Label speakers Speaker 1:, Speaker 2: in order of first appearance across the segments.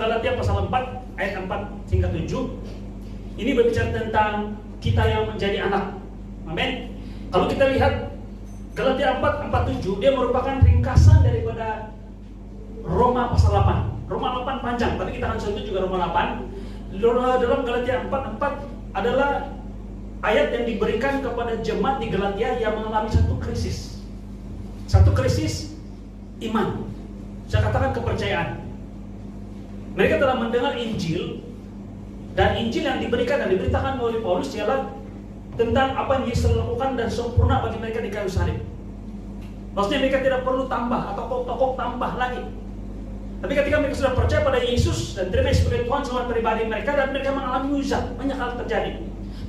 Speaker 1: Galatia pasal 4 ayat 4 hingga 7. Ini berbicara tentang kita yang menjadi anak. Amin. Kalau kita lihat Galatia 4:7, dia merupakan ringkasan daripada Roma pasal 8. Roma 8 panjang, tapi kita akan sentuh juga Roma 8. Dalam Galatia 4:4 adalah ayat yang diberikan kepada jemaat di Galatia yang mengalami satu krisis. Satu krisis iman. Saya katakan kepercayaan. Mereka telah mendengar Injil, dan Injil yang diberikan dan diberitakan oleh Paulus ialah tentang apa yang Yesus lakukan dan sempurna bagi mereka di kayu salib. Maksudnya mereka tidak perlu tambah atau tokoh tambah lagi. Tapi ketika mereka sudah percaya pada Yesus dan terima sebagai Tuhan selama pribadi mereka, dan mereka mengalami mujizat, banyak hal terjadi.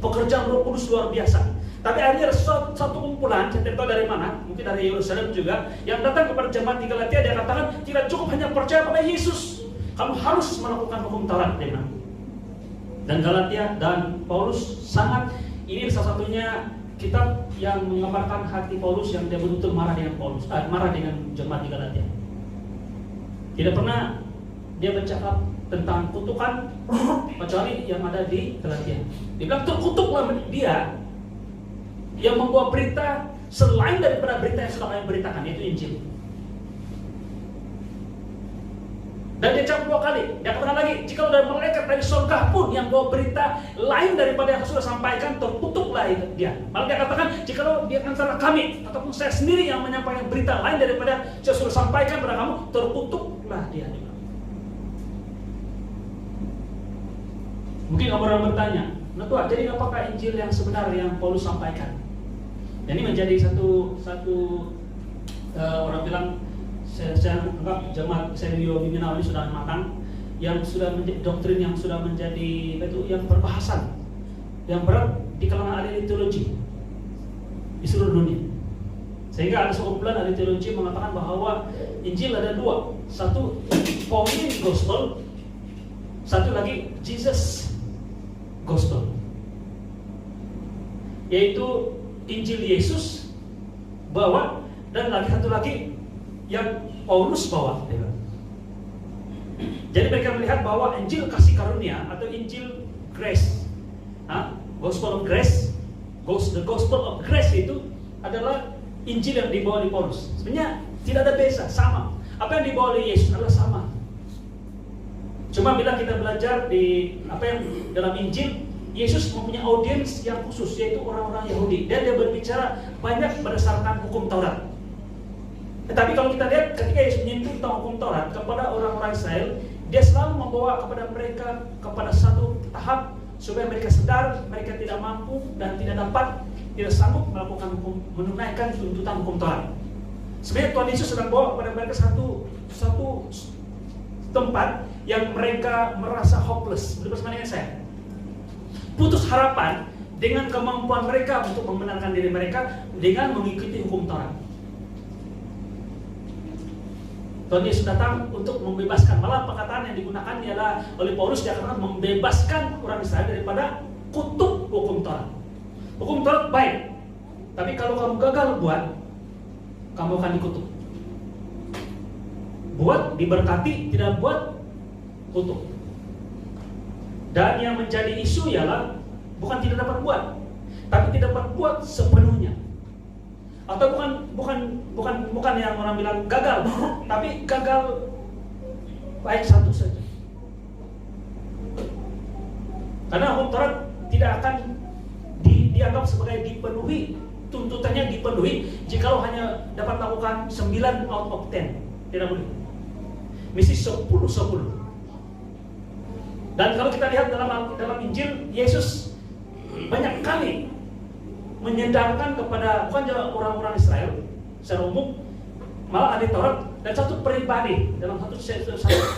Speaker 1: Pekerjaan Roh Kudus luar biasa. Tapi akhirnya ada satu kumpulan, saya tidak tahu dari mana, mungkin dari Yerusalem juga, yang datang kepada jemaat di Galatia. Dia katakan tidak cukup hanya percaya pada Yesus, kamu harus melakukan hukum Taurat. Dan Galatia dan Paulus sangat, ini salah satunya kitab yang menggambarkan hati Paulus yang dia betul-betul marah dengan Paulus, marah dengan jemaat di Galatia. Tidak pernah dia bercakap tentang kutukan kecuali yang ada di Galatia. Dia bilang terkutuklah dia yang membawa berita selain daripada berita yang sudah kami beritakan, yaitu Injil. Dan dia jawab 2 kali. Dia katakan lagi, jika ada malaikat dari surga pun yang bawa berita lain daripada yang sudah sampaikan, terkutuklah dia. Malah dia katakan, jika dia antara kami ataupun saya sendiri yang menyampaikan berita lain daripada yang sudah sampaikan pada kamu, terkutuklah dia. Mungkin orang bertanya, nah Tuhan, jadi apakah Injil yang sebenar yang Paulus sampaikan? Ini menjadi satu orang bilang, saya anggap jemaat Serio Biminau ini sudah matang, yang sudah menjadi doktrin yang sudah menjadi itu yang berbahasan, yang berat di kalangan ahli teologi di seluruh dunia. Sehingga ada sekumpulan ahli teologi mengatakan bahwa Injil ada 2, satu Pauline Gospel, satu lagi Jesus Gospel, yaitu Injil Yesus bawa, dan lagi satu lagi yang Paulus bawa. Jadi mereka melihat bahwa Injil kasih karunia atau Injil Grace, Gospel of Grace, the Gospel of Grace itu adalah Injil yang dibawa oleh Paulus. Sebenarnya tidak ada beza, sama. Apa yang dibawa oleh Yesus adalah sama. Cuma bila kita belajar di apa yang dalam Injil, Yesus mempunyai audiens yang khusus, yaitu orang-orang Yahudi. Dan dia berbicara banyak berdasarkan hukum Taurat. Tetapi kalau kita lihat ketika Yesus menyentuh tentang hukum Taurat kepada orang-orang Israel, dia selalu membawa kepada mereka kepada satu tahap supaya mereka sadar mereka tidak mampu dan tidak sanggup melakukan hukum, menunaikan tuntutan hukum Taurat. Sebenarnya Tuhan Yesus sedang bawa kepada mereka satu tempat yang mereka merasa hopeless, bersama dengan saya, putus harapan dengan kemampuan mereka untuk membenarkan diri mereka dengan mengikuti hukum Taurat. Tuhan Yesus datang untuk membebaskan, malah perkataan yang digunakan ialah oleh Paulus, dia akan membebaskan orang Israel daripada kutuk hukum Taurat. Hukum Taurat baik, tapi kalau kamu gagal buat, kamu akan dikutuk. Buat diberkati, tidak buat kutuk. Dan yang menjadi isu ialah bukan tidak dapat buat, tapi tidak dapat buat sepenuhnya. Atau bukan yang orang bilang gagal, tapi gagal baik satu saja. Karena hukum Taurat tidak akan dianggap sebagai dipenuhi, tuntutannya dipenuhi jikalau hanya dapat lakukan 9 out of 10. Tidak boleh. Mesti 10. Dan kalau kita lihat dalam Injil, Yesus banyak kali menyedarkan kepada bukan saja orang-orang Israel secara umum, malah ahli Taurat, dan satu pribadi dalam satu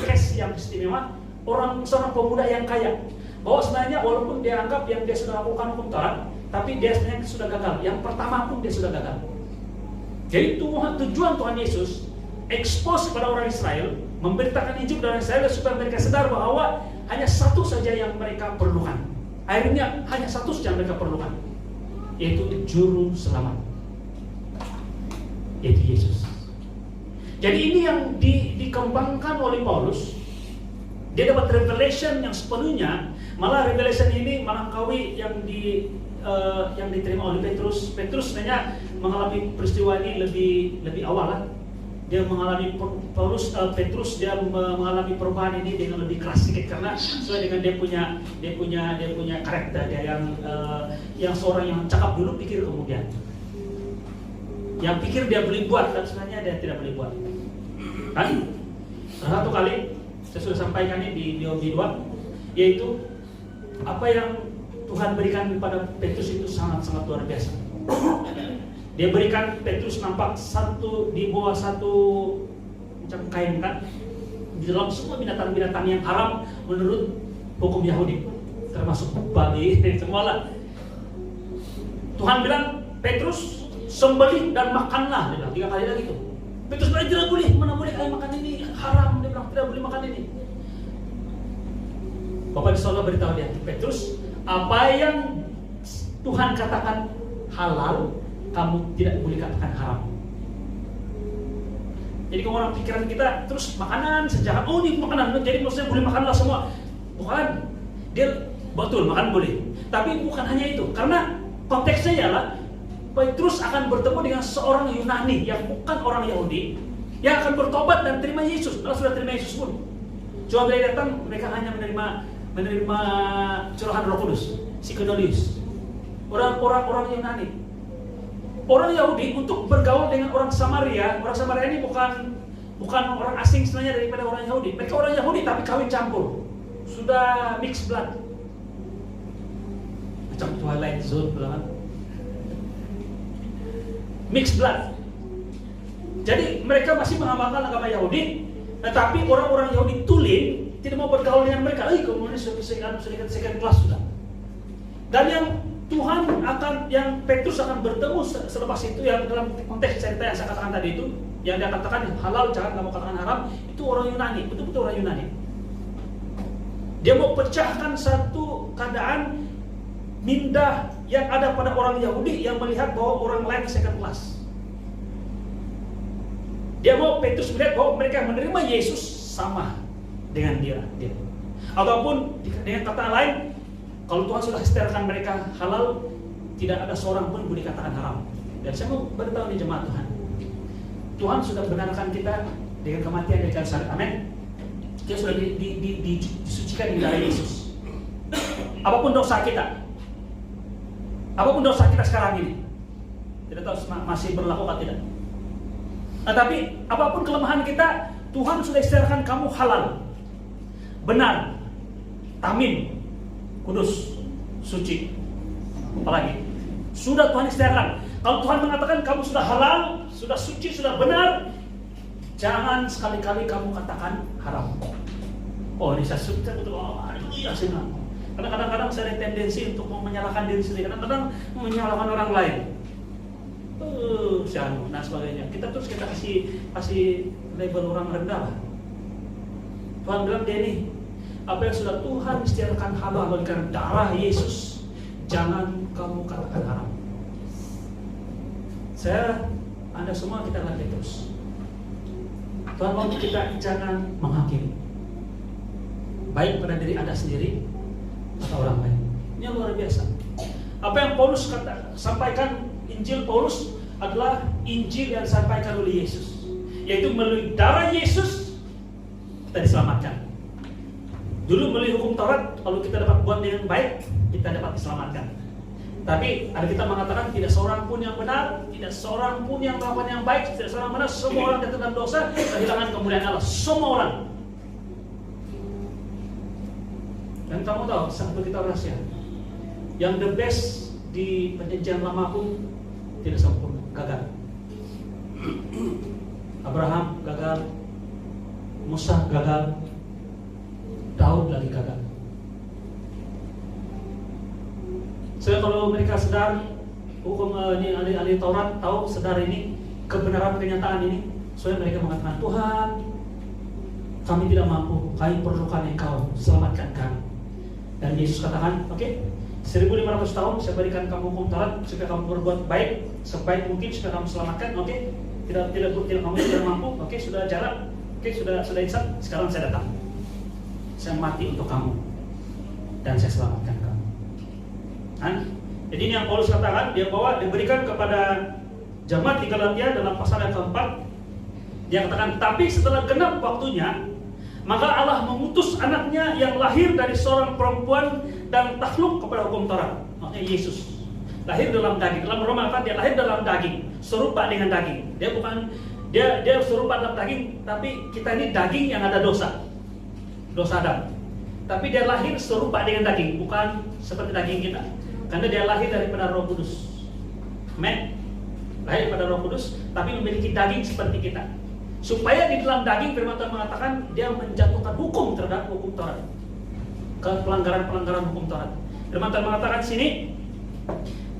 Speaker 1: case yang istimewa, seorang pemuda yang kaya, bahwa sebenarnya walaupun dia anggap yang dia sudah lakukan hukum Taurat, tapi dia sebenarnya sudah gagal. Yang pertama pun dia sudah gagal. Jadi tujuan Tuhan Yesus expose kepada orang Israel, memberitakan Injil kepada orang Israel supaya mereka sadar bahwa hanya satu saja yang mereka perlukan. Akhirnya hanya satu saja yang mereka perlukan, yaitu juru selamat, yaitu Yesus. Jadi ini yang dikembangkan oleh Paulus Dia dapat revelation yang sepenuhnya. Malah revelation ini Melangkaui yang diterima oleh Petrus. Petrus sebenarnya mengalami peristiwa ini lebih awal lah. Dia mengalami Petrus dia mengalami perubahan ini dengan lebih keras sedikit karena sesuai dengan dia punya karakter dia yang seorang yang cakap dulu pikir kemudian. Yang pikir dia boleh buat dan sebenarnya dia tidak boleh buat. Kan? Satu kali saya sudah sampaikan ini di BOB 2, yaitu apa yang Tuhan berikan kepada Petrus itu sangat-sangat luar biasa. Dia berikan Petrus nampak di bawah satu macam kain kan, di dalam semua binatang-binatang yang haram menurut hukum Yahudi, termasuk babi, semualah. Tuhan bilang, Petrus sembelih dan makanlah, dia bilang 3 kali lagi itu. Petrus bilang tidak boleh, mana boleh kalian makan ini, haram, dia bilang tidak boleh makan ini. Bapak di sorga beritahu dia, Petrus, apa yang Tuhan katakan halal, kamu tidak boleh katakan haram. Jadi kalau orang pikiran kita terus makanan sejarah, oh ini makanan, jadi maksudnya boleh makanlah semua. Bukan, dia betul makan boleh, tapi bukan hanya itu, karena konteksnya ialah Petrus akan bertemu dengan seorang Yunani yang bukan orang Yahudi, yang akan bertobat dan terima Yesus. Kalau sudah terima Yesus pun, cuma bila datang mereka hanya menerima curahan Roh Kudus, psikodelius. Orang Yunani, orang Yahudi untuk bergaul dengan orang Samaria ini bukan orang asing sebenarnya daripada orang Yahudi. Mereka orang Yahudi tapi kawin campur, sudah mix blood, macam Twilight Zone belakang. Mixed blood. Jadi mereka masih mengamalkan agama Yahudi, tetapi orang-orang Yahudi tulen tidak mau bergaul dengan mereka. Komunis second class sudah. Dan yang Petrus akan bertemu selepas itu, yang dalam konteks cerita yang saya katakan tadi itu, yang dia katakan halal jangan kamu katakan haram, itu orang Yunani, betul-betul orang Yunani. Dia mau pecahkan satu keadaan mindah yang ada pada orang Yahudi yang melihat bahwa orang lain second class. Dia mau Petrus melihat bahwa mereka menerima Yesus sama dengan dia. Ataupun dengan kata lain, kalau Tuhan sudah istiadatkan mereka halal, tidak ada seorang pun boleh katakan haram. Dan saya mau beritahu di jemaat Tuhan sudah benarkan kita dengan kematian dari kayu salib. Amin. Kita sudah disucikan di darah Yesus. Apapun dosa kita sekarang ini, tidak tahu masih berlaku atau tidak. Tapi apapun kelemahan kita, Tuhan sudah istiadatkan kamu halal, benar, tamin, kudus, suci. Apalagi sudah Tuhan istiadatkan. Kalau Tuhan mengatakan kamu sudah halal, sudah suci, sudah benar, jangan sekali-kali kamu katakan haram. Oh ini saya suci, betul. Iya senang. Karena kadang-kadang saya ada tendensi untuk menyalahkan diri sendiri, kadang-kadang menyalahkan orang lain. Nah sebagainya. Kita kasih label orang rendah lah. Tuhan bilang dia nih, apa yang sudah Tuhan istiadatkan halal karena darah Yesus, jangan kamu katakan haram. Anda semua kita latih terus. Tuhan mau kita jangan menghakimi, baik pada diri Anda sendiri atau orang lain. Ini luar biasa. Apa yang Paulus sampaikan, Injil Paulus adalah Injil yang disampaikan oleh Yesus, yaitu melalui darah Yesus kita diselamatkan. Dulu melalui hukum Taurat, kalau kita dapat buat dengan baik, kita dapat diselamatkan. Tapi ada kita mengatakan tidak seorang pun yang benar, tidak seorang pun yang melakukan yang baik, tidak seorang benar, semua orang jatuh dalam dosa, kehilangan kemuliaan Allah. Semua orang. Dan kamu tahu, satu kita rahasia, yang the best di perjanjian lama pun tidak sempurna, gagal. Abraham gagal, Musa gagal, Daud lagi gagal. Kalau mereka sadar hukum ini ahli Taurat tahu sadar ini kebenaran kenyataan ini, soalnya mereka mengatakan Tuhan, kami tidak mampu, kami perlukan Engkau, selamatkan kami. Dan Yesus katakan, oke, 1500 tahun saya berikan kamu hukum Taurat supaya kamu berbuat baik sebaik mungkin supaya kamu selamatkan. Oke, tidak kamu tidak mampu. Oke, sudah jalan. Oke, sudah insaf. Sekarang saya datang. saya mati untuk kamu dan saya selamatkan kamu. Jadi ini yang Paulus katakan, dia diberikan kepada jemaat di Galatia dalam pasal yang keempat. Dia katakan, tapi setelah genap waktunya, maka Allah mengutus anaknya yang lahir dari seorang perempuan dan takluk kepada hukum Taurat. Makanya Yesus lahir dalam daging. Dalam Roma kata dia lahir dalam daging, serupa dengan daging. Dia serupa dalam daging, tapi kita ini daging yang ada dosa Adam. Tapi dia lahir serupa dengan daging, bukan seperti daging kita. Karena dia lahir daripada Roh Kudus. Amen. Lahir daripada Roh Kudus, tapi memiliki daging seperti kita. Supaya di dalam daging firman Tuhan mengatakan dia menjatuhkan hukum terhadap hukum Taurat, ke pelanggaran hukum Taurat. Firman Tuhan mengatakan sini,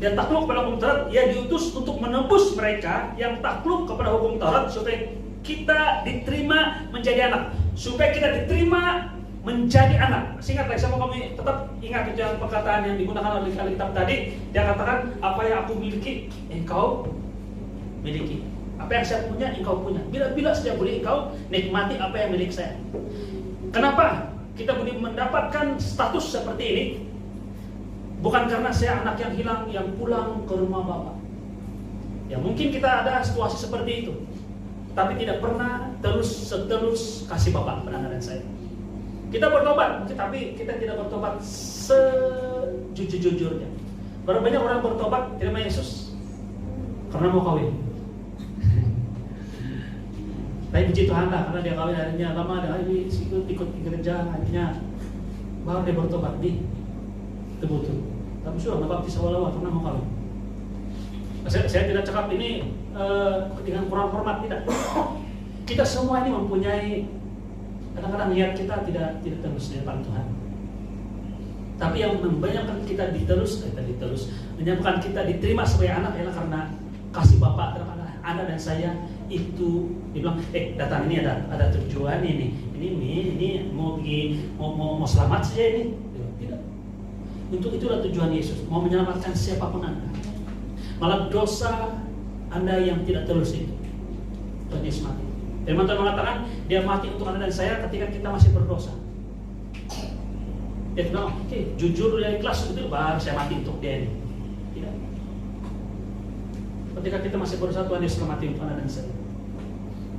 Speaker 1: dia takluk kepada hukum Taurat, ia diutus untuk menebus mereka yang takluk kepada hukum Taurat supaya kita diterima menjadi anak, supaya kita diterima menjadi anak. Singkat lagi, sama kami tetap ingat itu yang perkataan yang digunakan oleh Alkitab tadi. Dia katakan, apa yang aku miliki, engkau miliki. Apa yang saya punya, engkau punya. Bila saja boleh engkau nikmati apa yang milik saya. Kenapa kita boleh mendapatkan status seperti ini? Bukan karena saya anak yang hilang, yang pulang ke rumah Bapak. Ya mungkin kita ada situasi seperti itu, tapi tidak pernah setelus kasih Bapak pada anak dan saya. Kita bertobat, tapi kita tidak bertobat sejujur-jujurnya. Berapa banyak orang bertobat terima Yesus karena mau kawin. Tapi puji Tuhan lah, karena dia kawin akhirnya lama, dia ikut gereja, akhirnya baru dia bertobat di betul. Tapi sudah ngebaptis awal-awal karena mau kawin. Saya tidak cakap ini dengan kurang hormat, tidak. Kita semua ini mempunyai kadang-kadang niat kita tidak terus di depan Tuhan. Tapi yang membanyakan kita menyebabkan kita diterima sebagai anak ialah karena kasih Bapa terhadap Anda dan saya. Itu dibilang, datang ini ada tujuan ini mau pergi mau selamat saja ini. Tidak. Untuk itulah tujuan Yesus, mau menyelamatkan siapapun Anda. Malah dosa Anda yang tidak tulus itu, Tuhan Yesus mati. Firman Tuhan mengatakan dia mati untuk Anda dan saya ketika kita masih berdosa. Dia bilang, jujur dan ikhlas itu baru saya mati untuk dia ini. Tidak. Ketika kita masih berdosa, Tuhan Yesus mati untuk Anda dan saya.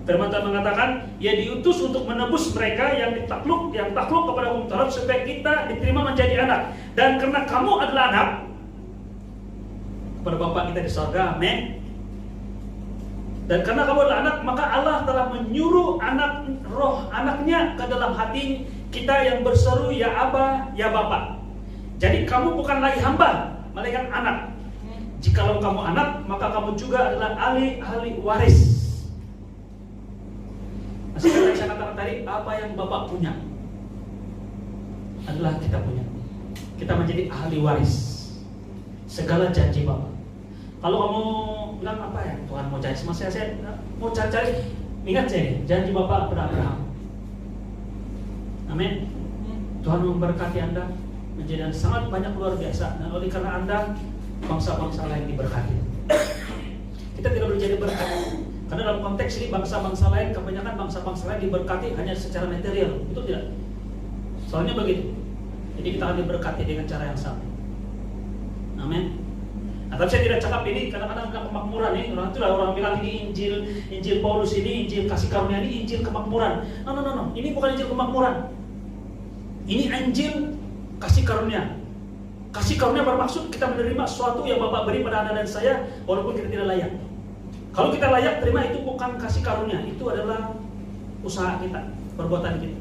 Speaker 1: Firman Tuhan mengatakan, ia diutus untuk menebus mereka yang takluk kepada hukum Taurat supaya kita diterima menjadi anak. Dan karena kamu adalah anak kepada Bapa kita di surga, amin. Dan karena kamu adalah anak, maka Allah telah menyuruh roh anaknya ke dalam hati kita yang berseru, ya Aba, ya Bapa. Jadi kamu bukan lagi hamba, melainkan anak. Jikalau kamu anak, maka kamu juga adalah ahli waris. Seperti saya katakan tadi, apa yang Bapak punya adalah kita punya. Kita menjadi ahli waris segala janji Bapak. Kalau kamu bilang apa ya, Tuhan mau janji sama saya mau cari, ingat saya janji Bapak kepada Abraham. Amin. Tuhan memberkati Anda menjadi sangat banyak, luar biasa. Dan oleh karena Anda, bangsa-bangsa lain diberkati. Kita tidak boleh jadi berkat. Karena dalam konteks ini bangsa-bangsa lain, kebanyakan bangsa-bangsa lain diberkati hanya secara material, betul tidak? Soalnya begitu. Jadi kita akan diberkati dengan cara yang sama. Amin. Nah, tapi saya tidak cakap ini kadang-kadang kemakmuran ini. Orang bilang ini Injil Paulus ini, Injil kasih karunia ini, Injil kemakmuran. No. Ini bukan Injil kemakmuran. Ini Injil kasih karunia. Kasih karunia bermaksud kita menerima sesuatu yang Bapak beri pada Anda dan saya, walaupun kita tidak layak. Kalau kita layak terima, itu bukan kasih karunia, itu adalah usaha kita, perbuatan kita.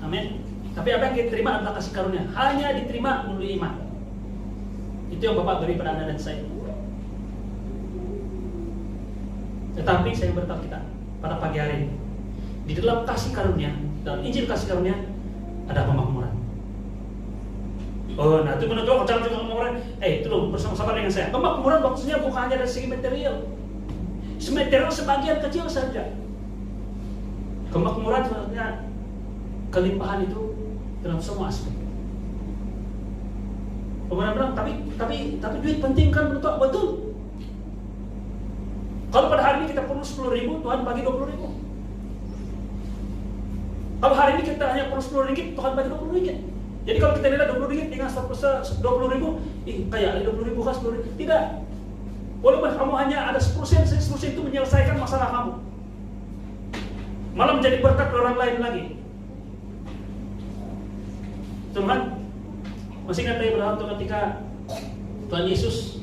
Speaker 1: Amin. Tapi apa yang kita terima adalah kasih karunia, hanya diterima melalui iman. Itu yang Bapak beri pada Anda dan saya. Tetapi saya beritahu kita pada pagi hari ini, di dalam kasih karunia, dalam Injil kasih karunia ada pemakmuran. Oh, nah itu menurut cara juga pemakmuran. Itu loh, bersama-sama dengan saya. Pemakmuran maksudnya bukan hanya dari segi material. Material sebagian kecil saja. Kemakmuran sebenarnya kelimpahan itu dalam semua aspek. Kemudian bilang, tapi duit penting kan menurut betul. Kalau pada hari ini kita perlu 10.000, Tuhan bagi 20.000. Kalau hari ini kita hanya perlu 10 ringgit, Tuhan bagi 20 ringgit. Jadi kalau kita lihat 20 ringgit dengan 20 ribu, kayak 20 ribu kan 10 ribu. Tidak. Walaupun kamu hanya ada 10%, 10% itu menyelesaikan masalah kamu. Malah menjadi berkat orang lain lagi. Teman, masih ingat saya berapa ketika Tuhan Yesus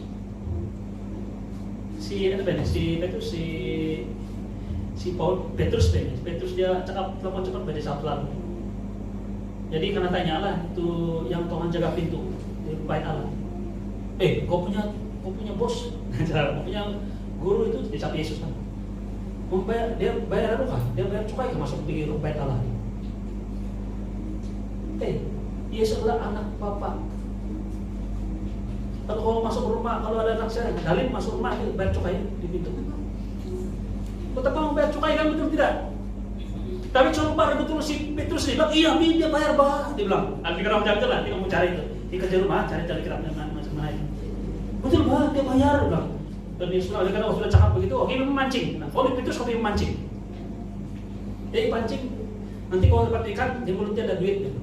Speaker 1: Petrus dia cakap cepat pada saat lalu. Jadi karena tanya Allah itu yang Tuhan jaga pintu di bait Allah. Kau punya bos, kau punya guru itu dicap Yesus kan. Dia bayar apa? Dia bayar cukai masuk di bait Allah. Yesus adalah anak Bapa. Kalau masuk rumah, kalau ada anak saya, Dalin masuk rumah, dia bayar cukai di pintu. Betapa mau bayar cukai kan, betul tidak? Tapi coba betul si Petrus dia bilang, iya dia bayar bah. Dia bilang, pikir orang jaga lah, dia mau cari itu. Dia kerja rumah, cari kira macam mana itu. Betul bah, dia bayar, dia bilang. Dan dia karena sudah cakap begitu, oke memancing. Nah, kalau Petrus kau memancing. Dia pancing, nanti kalau dapat ikan, di mulutnya ada duit. Gitu.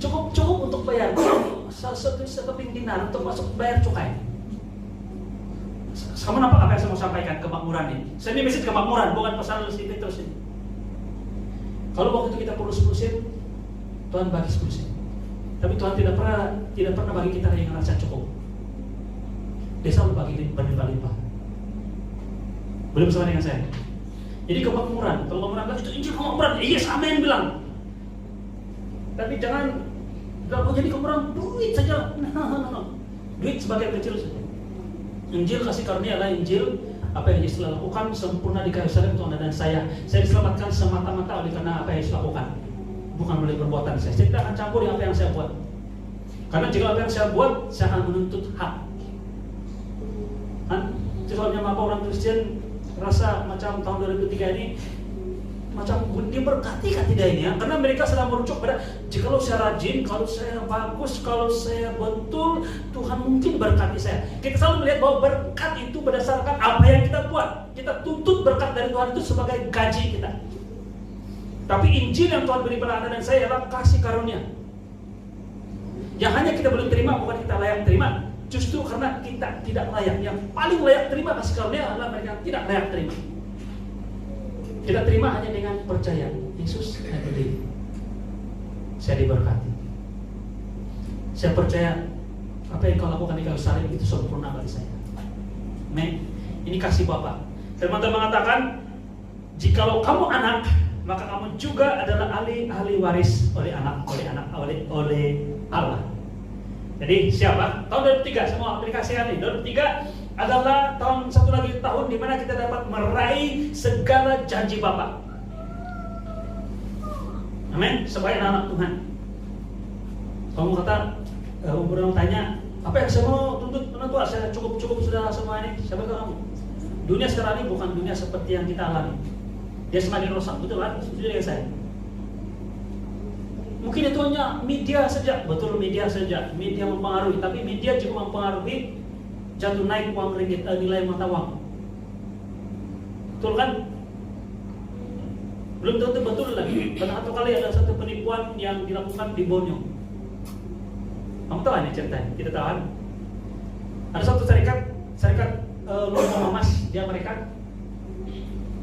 Speaker 1: Cukup untuk bayar. Satu dinar untuk masuk bayar cukai. Kamu nampak apa yang saya mau sampaikan, kemakmuran ini? Saya ini message kemakmuran, bukan pasal si Petrus ini. Kalau waktu itu kita perlu 10%, Tuhan bagi 10%. Tapi Tuhan tidak pernah bagi kita yang rasa cukup. Dia selalu bagi berlimpah-limpah. Belum sama dengan saya. Jadi kemakmuran, kalau kemakmuran itu Injil kemakmuran, yes amin bilang. Tapi jangan jadi kemakmuran duit saja. No. Duit sebagai kecil saja. Injil kasih karunia adalah Injil apa yang Yesus lakukan sempurna di kayu salib untuk Anda dan saya. Saya diselamatkan semata-mata oleh karena apa yang Yesus lakukan, bukan oleh perbuatan saya. Saya tidak akan campur apa yang saya buat. Karena jika apa yang saya buat, saya akan menuntut hak. Kan? Itu soalnya mengapa orang Kristen rasa macam tahun 2003 ini macam diberkati kan tidak ini ya? Karena mereka sedang merujuk pada jikalau saya rajin, kalau saya bagus, kalau saya betul, Tuhan mungkin berkati saya. Kita selalu melihat bahwa berkat itu berdasarkan apa yang kita buat. Kita tuntut berkat dari Tuhan itu sebagai gaji kita. Tapi Injil yang Tuhan beri pada Anda dan saya adalah kasih karunia. Yang hanya kita belum terima bukan kita layak terima, justru karena kita tidak layak. Yang paling layak terima kasih karunia adalah mereka yang tidak layak terima. Kita terima hanya dengan percaya. Yesus, saya berdiri. Saya diberkati. Saya percaya apa yang kau lakukan di kayu salib itu sempurna bagi saya. Amen. Ini kasih Bapa. Firman Tuhan mengatakan, jikalau kamu anak, maka kamu juga adalah ahli waris oleh Allah. Jadi siapa? Tahun 2003 semua aplikasi ini. 2003 adalah satu lagi tahun di mana kita dapat meraih segala janji Bapa. Amin. Sebagai anak Tuhan. Kamu kata, orang tanya, apa yang saya mau tuntut Tuhan? Saya cukup sudah semua ini. Saya berkata kamu, dunia sekarang ini bukan dunia seperti yang kita alami. Dia semakin rusak, betul kan? Setuju dengan saya. Mungkin itu hanya media saja, betul media saja. Media mempengaruhi, tapi media juga mempengaruhi jatuh naik uang ringgit, nilai mata uang. Betul kan? Belum tentu betul lagi. Karena satu kali ada satu penipuan yang dilakukan di Borneo. Kamu tahu ini ceritanya? Kita tahu kan? Ada satu serikat lubang emas di Amerika.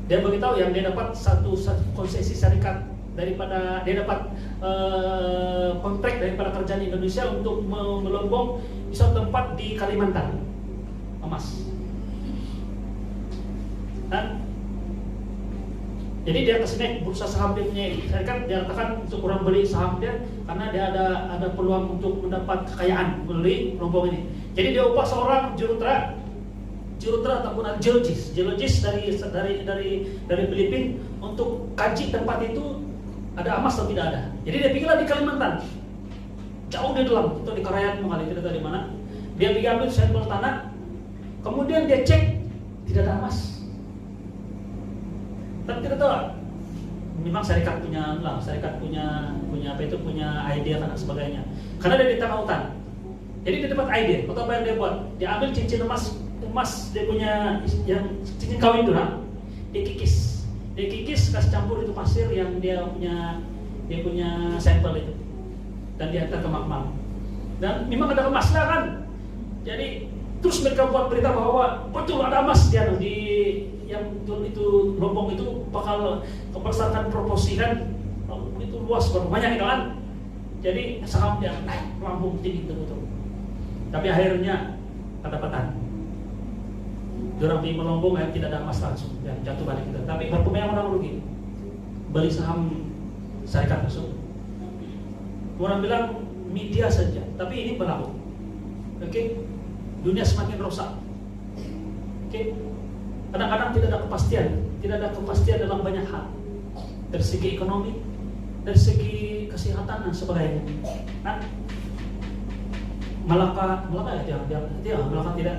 Speaker 1: Dia beritahu yang dia dapat satu konsesi serikat daripada dia dapat kontrak daripada kerajaan Indonesia untuk melombong di suatu tempat di Kalimantan emas. Dan jadi dia kesini bursa saham dia punya serikat, dia katakan untuk orang beli saham dia karena dia ada peluang untuk mendapat kekayaan beli kelompok ini. Jadi dia upah seorang jurutera ataupun geologis dari Filipina untuk kaji tempat itu ada emas atau tidak ada. Jadi dia pikirlah di Kalimantan, jauh di dalam, itu di Karayan kali tidak tahu di mana. Dia pergi ambil sampel tanah, kemudian dia cek tidak ada emas. Tapi kita tahu, memang serikat punya ide dan sebagainya. Karena dia di tengah hutan, jadi dia dapat ide. Atau apa yang dia buat? Dia ambil cincin emas dia punya yang cincin kawin itu, dia kikis. Dia kikis, kasih campur itu pasir yang dia punya sampel itu, dan diantar ke makam. Dan memang ada emas lah kan. Jadi terus mereka buat berita bahwa betul ada emas di yang itu rombong itu bakal berdasarkan proporsi kan, itu luas banyak kan. Jadi saham dia naik melambung tinggi betul. Tapi akhirnya kedapatan. Orang pergi melombong tidak ada emas langsung, ya, jatuh balik kita. Tapi berapa orang rugi? Beli saham syarikat tersebut. Orang bilang media saja, tapi ini berlaku. Oke, dunia semakin rusak. Oke, kadang-kadang tidak ada kepastian dalam banyak hal. Dari segi ekonomi, dari segi kesehatan dan sebagainya. Nah, Malaka tidak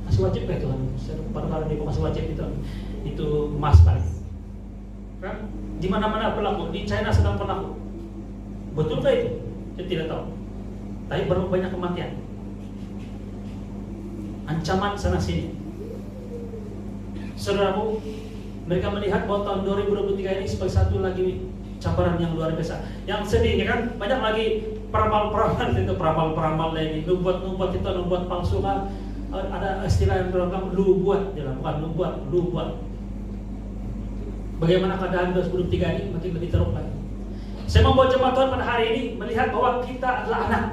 Speaker 1: masih wajib kayak Tuhan. Pada dia masih wajib itu emas paling. Kan? Di mana-mana berlaku. Di China sedang berlaku. Betulkah itu? Saya tidak tahu. Tapi baru banyak kematian. Ancaman sana sini. Saudaraku, mereka melihat bahwa tahun 2023 ini sebagai satu lagi cabaran yang luar biasa. Yang sedih kan, banyak lagi peramal lagi, nubuat itu, nubuat palsu kan. Ada istilah yang bilang lu buat, bukan lu buat. Bagaimana keadaan 2023 ini makin lebih teruk lagi. Saya membawa jemaat Tuhan pada hari ini melihat bahwa kita adalah anak.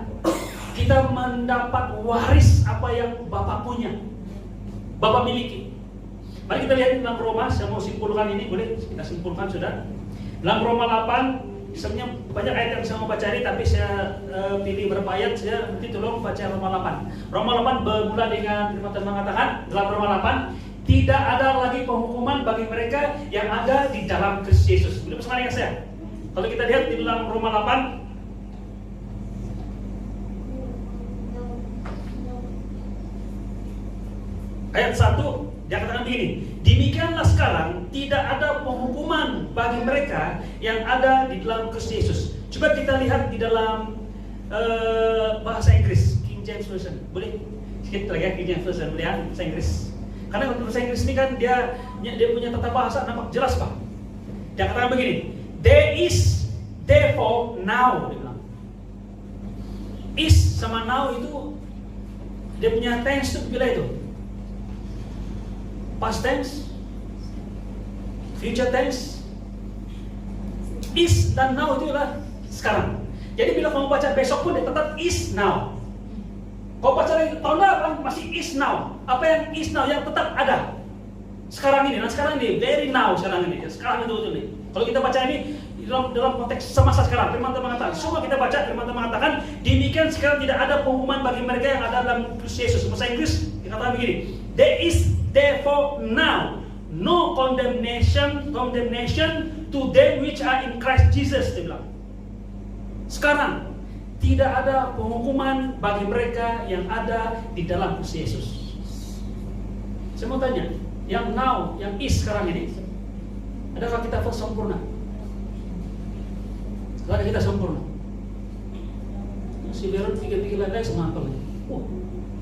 Speaker 1: Kita mendapat waris apa yang Bapak punya, Bapak miliki. Mari kita lihat dalam Roma. Saya mau simpulkan ini, boleh kita simpulkan sudah. Dalam Roma 8, sebenarnya banyak ayat yang bisa mau baca ini, tapi saya pilih beberapa ayat. Saya nanti tolong baca Roma 8. Roma 8 bermula dengan firman Tuhan mengatakan dalam Roma 8, tidak ada lagi penghukuman bagi mereka yang ada di dalam Kristus Yesus. Boleh bersama dengan saya? Kalau kita lihat di dalam Roma 8 ayat 1, dia katakan begini, demikianlah sekarang tidak ada penghukuman bagi mereka yang ada di dalam Kristus Yesus. Coba kita lihat di dalam bahasa Inggris, King James Version. Boleh? Sedikit lagi ya, King James Version, boleh ya, bahasa Inggris. Karena bahasa Inggris ini kan dia punya tata bahasa nampak jelas Pak. Dia katakan begini, there is therefore now, dia bilang. Is sama now itu dia punya tense itu bila itu. Past tense, future tense, is dan now itu adalah sekarang. Jadi bila kamu baca besok pun dia tetap is now. Kau baca lagi tahun depan masih is now. Apa yang is now yang tetap ada sekarang ini. Nah sekarang ini very now sekarang ini. Sekarang itu betul nih. Kalau kita baca ini dalam konteks semasa sekarang, firman Tuhan mengatakan, semua kita baca firman Tuhan mengatakan, demikian sekarang tidak ada penghukuman bagi mereka yang ada dalam Kristus Yesus. Bahasa Inggris dikatakan begini, there is therefore now no condemnation to them which are in Christ Jesus. Dia bilang. Sekarang tidak ada penghukuman bagi mereka yang ada di dalam Kristus Yesus. Saya mau tanya, yang now, yang is sekarang ini, adakah kita sempurna? Adakah kita sempurna? Si Beron pikir-pikir lagi semangkol.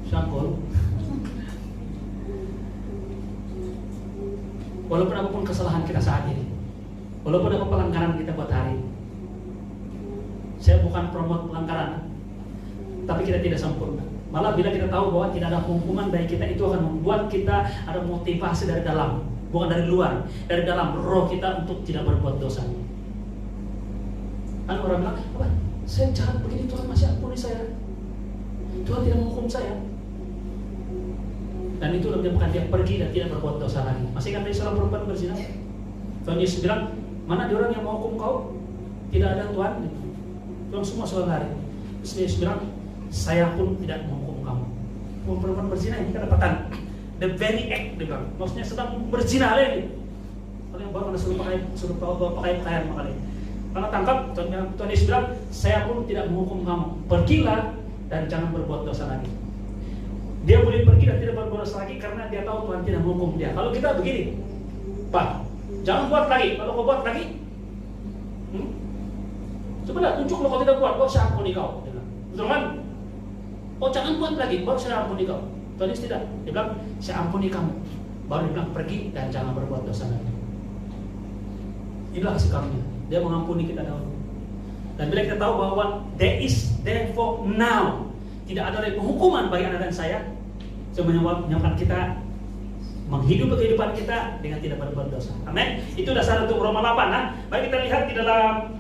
Speaker 1: Sangkol. Walaupun apapun kesalahan kita saat ini, walaupun apa pelanggaran kita buat hari ini, saya bukan promote pelanggaran, tapi kita tidak sempurna. Malah bila kita tahu bahwa tidak ada hukuman bagi kita, itu akan membuat kita ada motivasi dari dalam, bukan dari luar, dari dalam roh kita untuk tidak berbuat dosa. Kan orang bilang, apa? Saya jahat begini, Tuhan masih ampuni saya. Tuhan tidak menghukum saya. Dan itu menyebabkan dia pergi dan tidak berbuat dosa lagi. Masih kan tadi seorang perempuan berzina. Tuhan Yesus bilang, mana dia orang yang mau hukum kau? Tidak ada Tuhan. Tuhan semua soal lari. Terus Yesus bilang, saya pun tidak menghukum kamu. Perempuan berzina ini kedapatan the very act, dia bilang. Maksudnya sedang berzina lagi. Kalau yang baru suruh pakai pakaian makanya. Karena tangkap, Tuhan Yesus bilang, saya pun tidak menghukum kamu. Pergilah dan jangan berbuat dosa lagi. Dia boleh pergi dan tidak berbuat dosa lagi karena dia tahu Tuhan tidak menghukum dia. Kalau kita begini, Pak, jangan buat lagi. Kalau kau buat lagi, coba lah tunjuk kalau kau tidak buat, baru saya ampuni kau. Betul kan? Oh jangan buat lagi, baru saya ampuni kau. Tuhan Yesus tidak. Dia bilang, saya ampuni kamu. Baru dia bilang pergi dan jangan berbuat dosa lagi. Inilah kasih karunia. Dia mengampuni kita dahulu. Dan bila kita tahu bahwa there is therefore now, tidak ada lagi penghukuman bagi Anda dan saya, menyebabkan kita menghidupi kehidupan kita dengan tidak berbuat dosa. Amin. Itu dasar untuk Roma 8. Nah, baik kita lihat di dalam,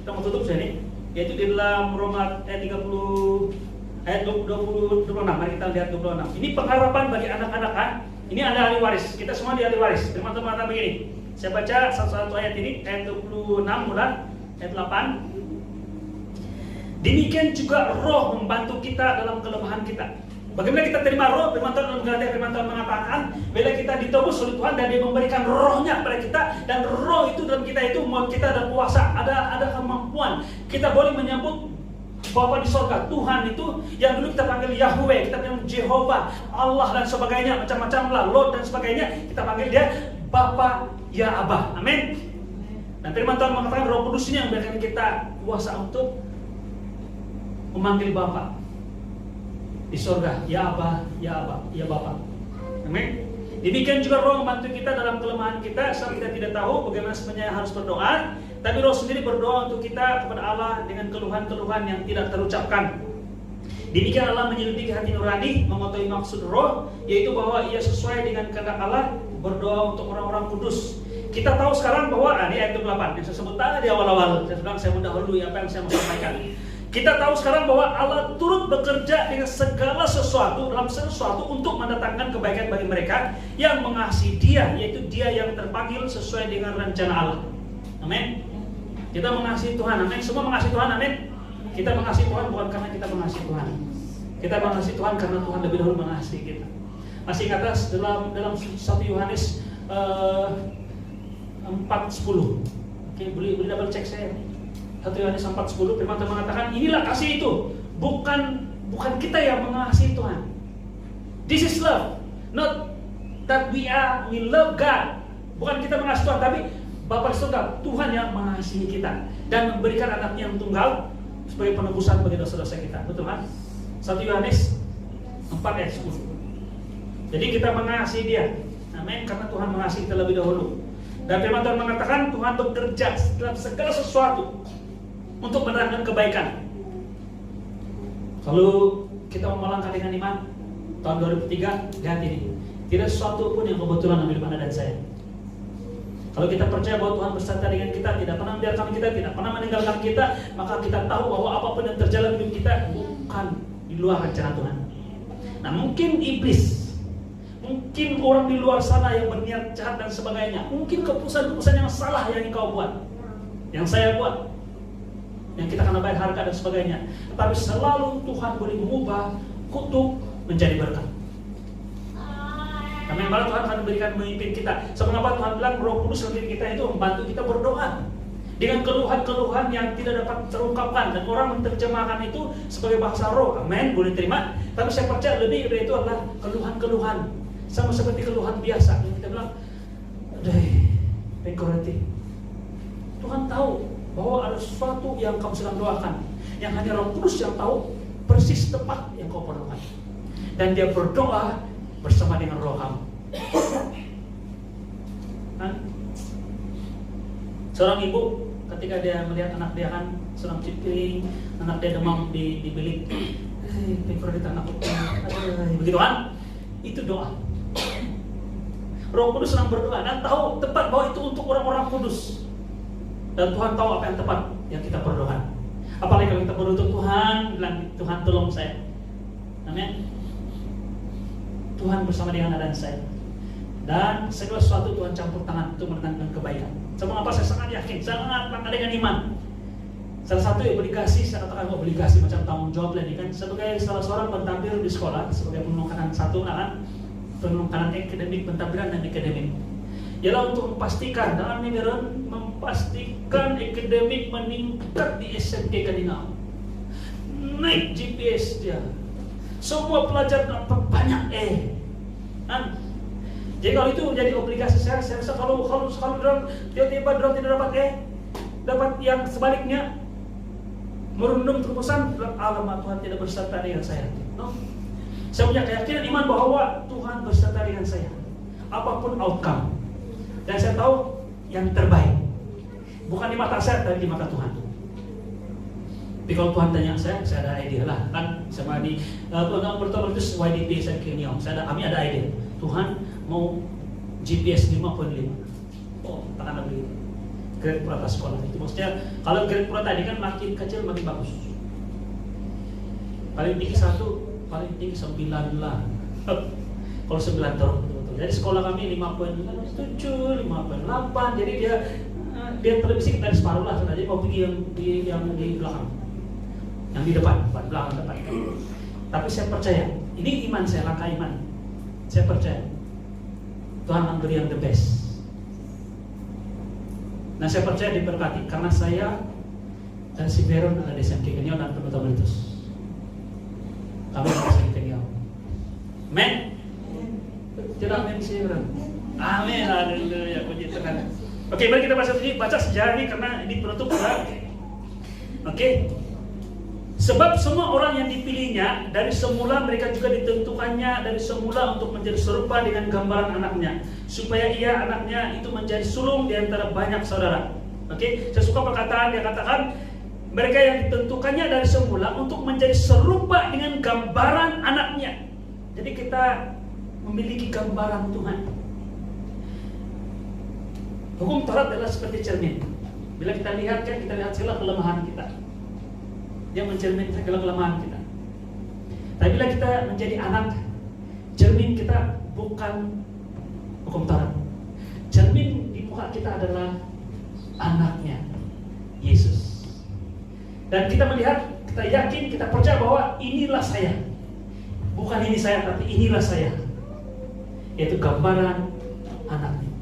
Speaker 1: kita mau tutup sini, yaitu di dalam Roma ayat 30 ayat 26. Mari kita lihat 26. Ini pengharapan bagi anak-anak kan? Ini Anda ahli waris. Kita semua di ahli waris. Firman Tuhan mengatakan begini. Saya baca satu-satu ayat ini, ayat 26 mulai ayat 8. Demikian juga Roh membantu kita dalam kelemahan kita. Bagaimana kita terima Roh? Firman Tuhan mengatakan, bila kita ditebus oleh Tuhan dan Dia memberikan Roh-Nya kepada kita, dan Roh itu dalam kita itu kita ada kuasa, ada kemampuan. Kita boleh menyebut Bapa di sorga, Tuhan itu yang dulu kita panggil Yahweh, kita panggil Jehovah, Allah dan sebagainya, macam-macam lah, Lord dan sebagainya, kita panggil Dia Bapa, ya Abah. Amin. Dan firman Tuhan mengatakan Roh Kudus ini yang memberikan kita kuasa untuk memanggil Bapa di sorga, ya Abah, ya Abah, ya Bapa. Amin. Demikian juga Roh membantu kita dalam kelemahan kita saat kita tidak tahu bagaimana sebenarnya harus berdoa. Tapi Roh sendiri berdoa untuk kita kepada Allah dengan keluhan-keluhan yang tidak terucapkan. Demikian Allah menyelidiki hati nurani, mengetahui maksud Roh, yaitu bahwa ia sesuai dengan kehendak Allah, berdoa untuk orang-orang kudus. Kita tahu sekarang bahwa ini ayat 28 yang saya sebut tadi di awal-awal. Saya bilang saya mendahului apa yang saya mau sampaikan. Kita tahu sekarang bahwa Allah turut bekerja dengan segala sesuatu dalam sesuatu untuk mendatangkan kebaikan bagi mereka yang mengasihi Dia, yaitu Dia yang terpanggil sesuai dengan rencana Allah. Amin. Kita mengasihi Tuhan, amin. Semua mengasihi Tuhan, amin. Kita mengasihi Tuhan bukan karena kita mengasihi Tuhan. Kita mengasihi Tuhan karena Tuhan lebih dahulu mengasihi kita. Masih ingat dalam 1 Yohanes 4:10. Oke, boleh double check saya. 1 Yohanes 4:10 firman Tuhan mengatakan, inilah kasih itu, bukan kita yang mengasihi Tuhan. This is love, not that we love God. Bukan kita mengasihi Tuhan, tapi Bapa di surga, Tuhan yang mengasihi kita dan memberikan anaknya yang tunggal sebagai penebusan bagi dosa-dosa kita. Betul kan? 1 Yohanes 4:10. Jadi kita mengasihi Dia, amin, karena Tuhan mengasihi kita lebih dahulu. Dan firman Tuhan mengatakan Tuhan bekerja dalam segala sesuatu untuk mendatangkan kebaikan. Kalau kita mau melangkah dengan iman tahun 2003, lihat ini, tidak sesuatu pun yang kebetulan dalam hidup Anda dan saya. Kalau kita percaya bahwa Tuhan beserta dengan kita, tidak pernah membiarkan kita, tidak pernah meninggalkan kita, maka kita tahu bahwa apapun yang terjadi hidup kita bukan di luar rencana Tuhan. Nah, mungkin iblis, mungkin orang di luar sana yang berniat jahat dan sebagainya, mungkin keputusan-keputusan yang salah yang kau buat, yang saya buat, yang kita kena bayar harga dan sebagainya. Tetapi selalu Tuhan boleh mengubah kutuk menjadi berkat. Karena malah Tuhan akan memberikan memimpin kita. Sebab Tuhan bilang Roh Kudus dalam diri kita itu membantu kita berdoa dengan keluhan-keluhan yang tidak dapat terungkapkan, dan orang menerjemahkan itu sebagai bahasa roh. Amin, boleh terima. Tapi saya percaya lebih dari itu adalah keluhan-keluhan, sama seperti keluhan biasa yang kita bilang, pengkoreti. Tuhan tahu bahwa ada sesuatu yang kamu sedang doakan, yang hanya Roh Kudus yang tahu persis tepat yang kau perlukan. Dan Dia berdoa bersama dengan roh kamu. Seorang ibu ketika dia melihat anak dia kan sedang cipiring, anak dia demam di bilik, pengkoreti anakku, begitu kan? Itu doa. Roh Kudus sedang berdoa dan tahu tepat bahwa itu untuk orang-orang kudus. Dan Tuhan tahu apa yang tepat yang kita perlukan. Apalagi kalau kita berdoa untuk Tuhan, bilang Tuhan tolong saya. Amin. Tuhan bersama dengan Anda dan saya. Dan segala sesuatu Tuhan campur tangan untuk mendatangkan kebaikan. Sebab apa saya sangat yakin, sangat bangga dengan iman. Salah satu obligasi, saya katakan obligasi macam tanggung jawab ini kan, sebagai salah seorang pentampil di sekolah, sebagai penungkanan satu anak, penungkanan akademik, pentampilan dan akademik. Ialah untuk memastikan dalam nimeran, memastikan akademik meningkat di SMK Kadinau. Naik GPS dia. Semua pelajar dapat banyak kan? Jadi kalau itu menjadi obligasi saya rasa kalau tiba-tiba dorang tidak dapat dapat yang sebaliknya merundum terusan, alamat Tuhan tidak berserta dengan saya. No? Saya punya keyakinan iman bahwa Tuhan berserta dengan saya, apapun outcome, dan saya tahu yang terbaik. Bukan di mata saya, tapi di mata Tuhan. Tapi kalau Tuhan tanya saya ada ide lah kan, sama di pertama itu YDP saya Kenyong, kami ada ide. Tuhan mau GPS 5.5. Oh, takkan begitu. Grade Purata sekolah itu maksudnya kalau grade Purata tadi kan makin kecil makin bagus. Paling tinggi 1, paling tinggi 9 lah. Kalau 9 terus betul-betul. Jadi sekolah kami 5.7, 5.8. Jadi dia televisi kita separuh lah. Jadi mau pergi yang di belakang. Yang di depan, belakang depan. Tapi saya percaya, ini iman saya, langkah iman. Saya percaya Tuhan akan beri yang the best. Nah saya percaya diberkati karena saya dan si Beron ada di SMK Kenyong dan teman-teman itu. Kami di SMK Kenyong. Amen. Tidak amin sih Beron. Amin. Haleluya. Puji Tuhan. Oke, mari kita baca sejarah ini karena ini penutup ya. Oke. Sebab semua orang yang dipilihnya dari semula mereka juga ditentukannya dari semula untuk menjadi serupa dengan gambaran anaknya, supaya ia anaknya itu menjadi sulung di antara banyak saudara. Oke, saya suka perkataan dia katakan mereka yang ditentukannya dari semula untuk menjadi serupa dengan gambaran anaknya. Jadi kita memiliki gambaran Tuhan. Hukum Taurat adalah seperti cermin. Bila kita lihat kan, kita lihat segala kelemahan kita. Dia mencerminkan segala kelemahan kita. Tapi bila kita menjadi anak, cermin kita bukan hukum Taurat. Cermin di muka kita adalah anaknya, Yesus. Dan kita melihat, kita yakin, kita percaya bahwa inilah saya. Bukan ini saya, tapi inilah saya. Yaitu gambaran anaknya.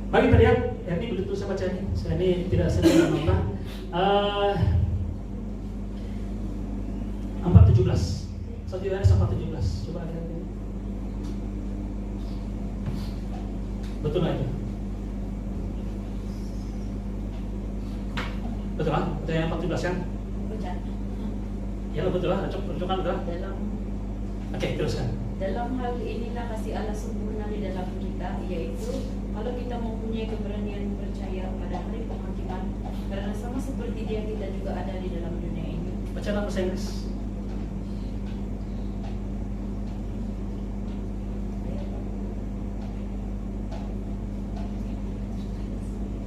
Speaker 1: Mari kita lihat, ya ini begitu saya baca ini. Saya ini tidak sedang menambah. 4:17. 1 Yohanes 4:17. Coba lihat ini. Betul nggak itu? Betul lah? Betul yang 4:17 kan?
Speaker 2: Betul.
Speaker 1: Ya betul lah. Rujukan betul lah. Oke, teruskan.
Speaker 2: Dalam hal inilah kasih Allah sempurna di dalam kita, yaitu kalau kita mempunyai keberanian percaya pada hari penghakiman, karena sama seperti Dia kita juga ada di dalam dunia ini.
Speaker 1: Baca dalam bahasa Inggris.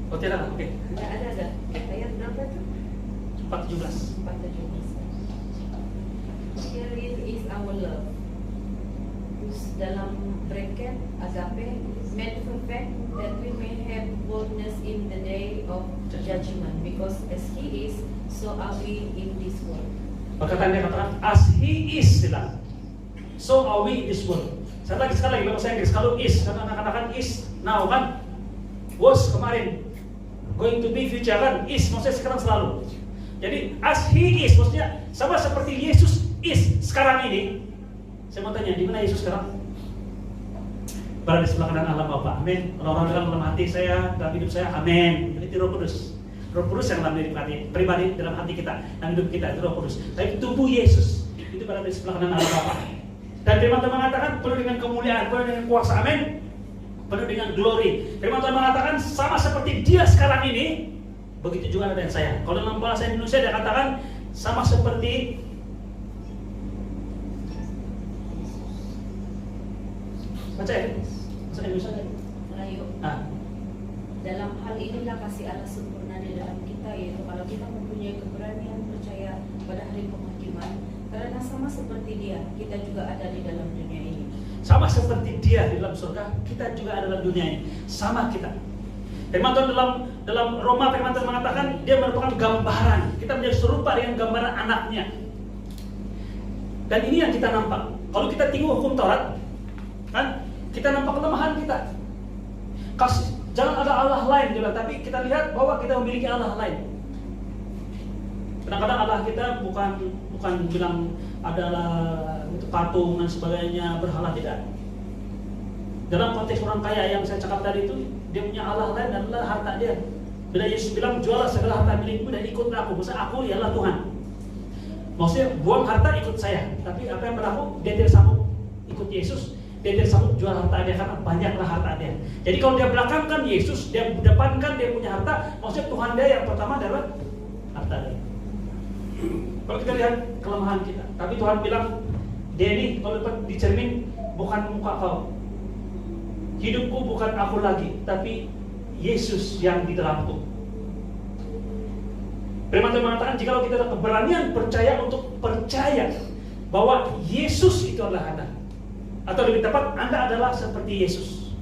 Speaker 1: Oh tidak, oke.
Speaker 2: Tidak ada. Ayat berapa tuh?
Speaker 1: 4:17.
Speaker 2: 4:17. Here is our love. Terus dalam bracket agape, made perfect, that we may have boldness in the day of judgment, because as He is, so are we in this world.
Speaker 1: Perkataan dia katakan as He is, sila. So are we in this world. Sekali lagi bahasa Inggris. Kalau is, karena katakan is now kan, was kemarin, going to be future kan, is maksudnya sekarang selalu. Jadi as He is maksudnya sama seperti Yesus is sekarang ini. Saya mau tanya, di mana Yesus sekarang? Berada di sebelah kanan Allah Bapa. Amin. Orang-orang dalam hati saya, dalam hidup saya, amin. Itu Roh Kudus. Roh Kudus yang dalam diri pribadi dalam hati kita, dalam hidup kita itu Roh Kudus. Tapi tubuh Yesus itu berada di sebelah kanan Allah Bapa. Dan firman Tuhan mengatakan penuh dengan kemuliaan, penuh dengan kuasa, amin. Penuh dengan glory. Firman Tuhan mengatakan sama seperti Dia sekarang ini, begitu juga dengan saya. Kalau dalam bahasa Indonesia dia katakan sama seperti baca ya, bahasa Indonesia.
Speaker 2: Melayu. Dalam hal inilah kasih Allah sempurna di dalam kita, yaitu kalau kita mempunyai keberanian percaya pada hari penghakiman, karena sama seperti Dia, kita juga ada di dalam dunia ini.
Speaker 1: Sama seperti Dia di dalam surga, kita juga ada dalam dunia ini. Sama kita. Firman Tuhan dalam Roma, firman Tuhan mengatakan Dia merupakan gambaran. Kita menjadi serupa dengan gambaran anaknya. Dan ini yang kita nampak. Kalau kita tengok hukum Taurat, kan kita nampak kelemahan kita. Jangan ada Allah lain juga, tapi kita lihat bahwa kita memiliki Allah lain. Kadang-kadang Allah kita bukan bilang adalah itu patung dan sebagainya, berhala, tidak. Dalam konteks orang kaya yang saya cakap tadi itu, dia punya Allah lain dan adalah harta dia. Bila Yesus bilang jualah segala harta milikmu dan ikutlah aku, maksudnya aku ialah Tuhan. Maksudnya buang harta ikut saya, tapi apa yang berlaku? Dia tidak sanggup ikut Yesus. dia tidak sanggup jual harta dia karena banyaklah harta dia. Jadi kalau dia belakangkan Yesus, dia depankan dia punya harta, maksudnya Tuhan dia yang pertama adalah harta dia. Kalau kita lihat kelemahan kita, tapi Tuhan bilang, dia ini kalau dapat dicermin bukan muka kau, hidupku bukan aku lagi, tapi Yesus yang di dalamku. Firman Tuhan mengatakan, jika kita ada keberanian percaya untuk percaya bahwa Yesus itu adalah Anda, atau lebih tepat, Anda adalah seperti Yesus.